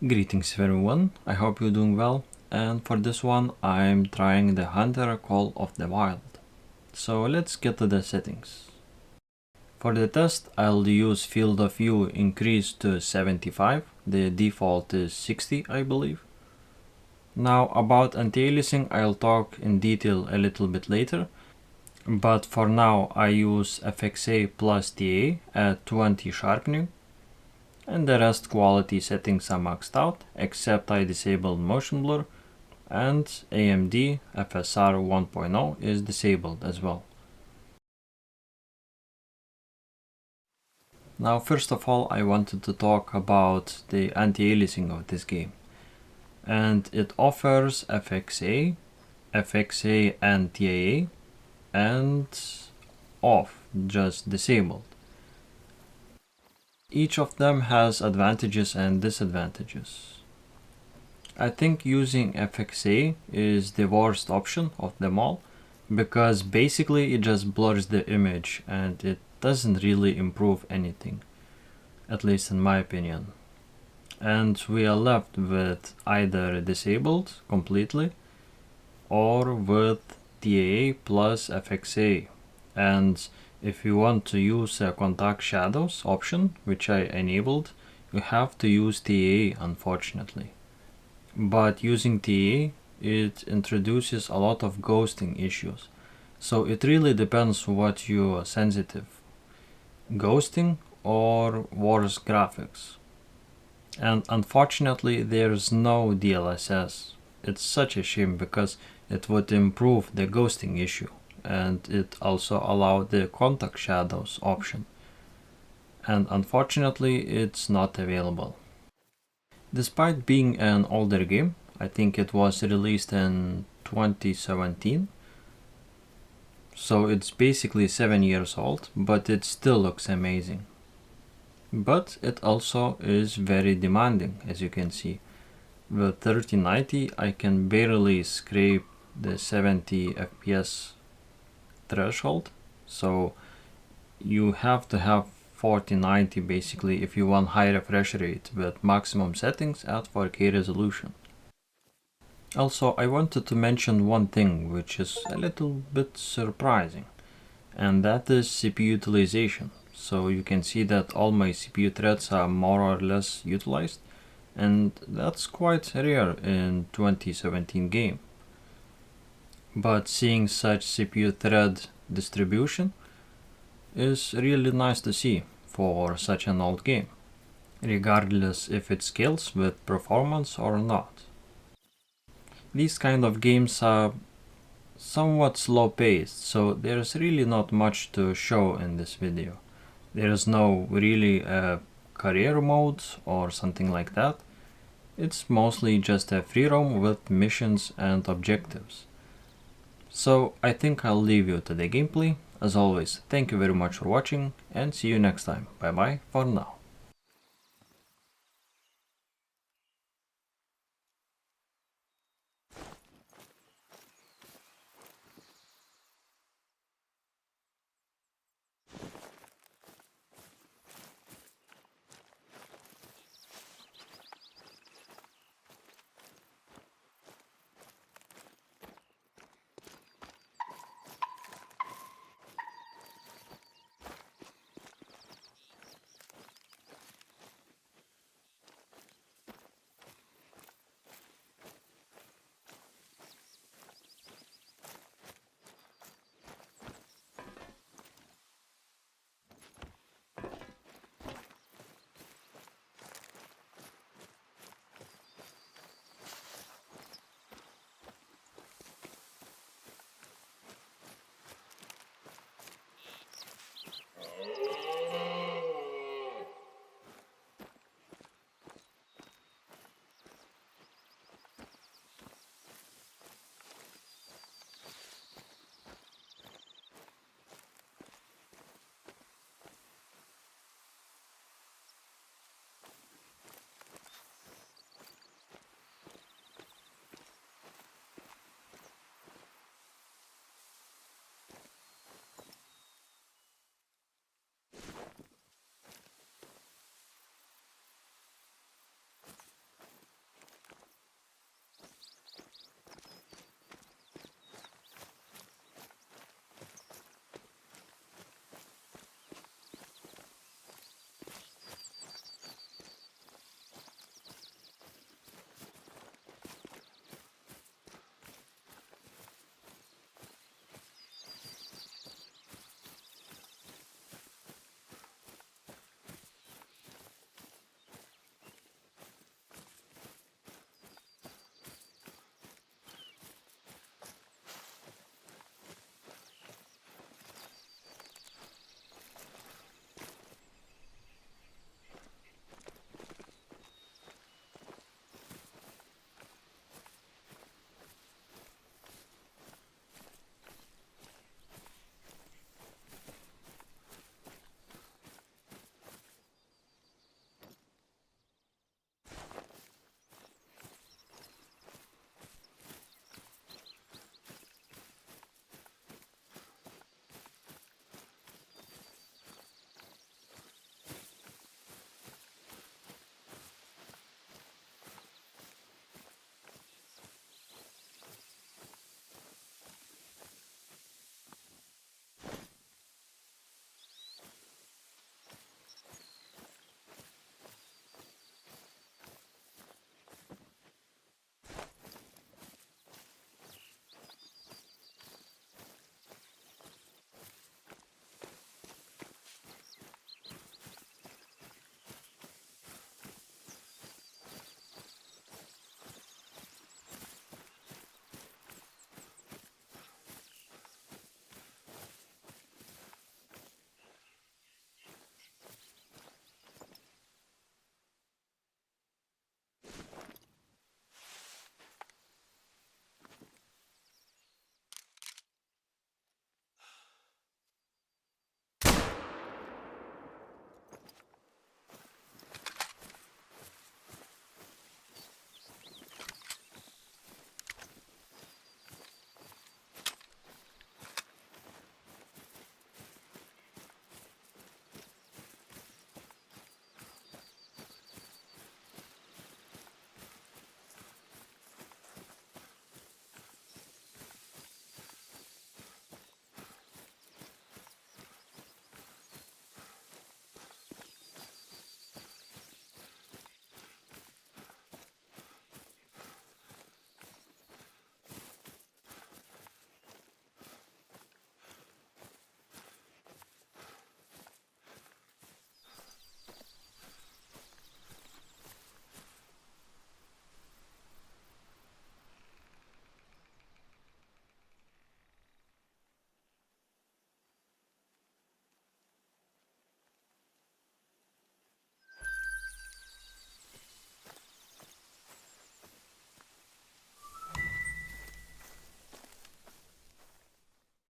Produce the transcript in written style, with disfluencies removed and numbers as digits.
Greetings everyone, I hope you're doing well, and for this one I'm trying the Hunter Call of the Wild. So let's get to the settings. For the test I'll use field of view increased to 75, the default is 60 I believe. Now about anti-aliasing I'll talk in detail a little bit later, but for now I use FXA plus TA at 20 sharpening. And the rest quality settings are maxed out, except I disabled motion blur, and AMD FSR 1.0 is disabled as well. Now first of all I wanted to talk about the anti-aliasing of this game. And it offers FXA, FXA and TAA, and off, just disabled. Each of them has advantages and disadvantages. I think using FXA is the worst option of them all, because basically it just blurs the image and it doesn't really improve anything, at least in my opinion. And we are left with either disabled completely or with TAA plus FXA. And if you want to use a contact shadows option, which I enabled, you have to use TAA unfortunately. But using TAA, it introduces a lot of ghosting issues. So it really depends what you are sensitive. Ghosting or worse graphics. And unfortunately there's no DLSS. It's such a shame because it would improve the ghosting issue. And it also allowed the contact shadows option, and unfortunately it's not available. Despite being an older game, I think it was released in 2017, so it's basically 7 years old, but it still looks amazing. But it also is very demanding, as you can see. With 3090 I can barely scrape the 70 FPS threshold, so you have to have 4090 basically if you want high refresh rate with maximum settings at 4K resolution. Also, I wanted to mention one thing which is a little bit surprising, and that is CPU utilization. So you can see that all my CPU threads are more or less utilized, and that's quite rare in 2017 game. But seeing such CPU thread distribution is really nice to see for such an old game, regardless if it scales with performance or not. These kind of games are somewhat slow paced, so there's really not much to show in this video. There is no really a career mode or something like that. It's mostly just a free roam with missions and objectives. So I think I'll leave you to the gameplay. As always, thank you very much for watching and see you next time. Bye bye for now.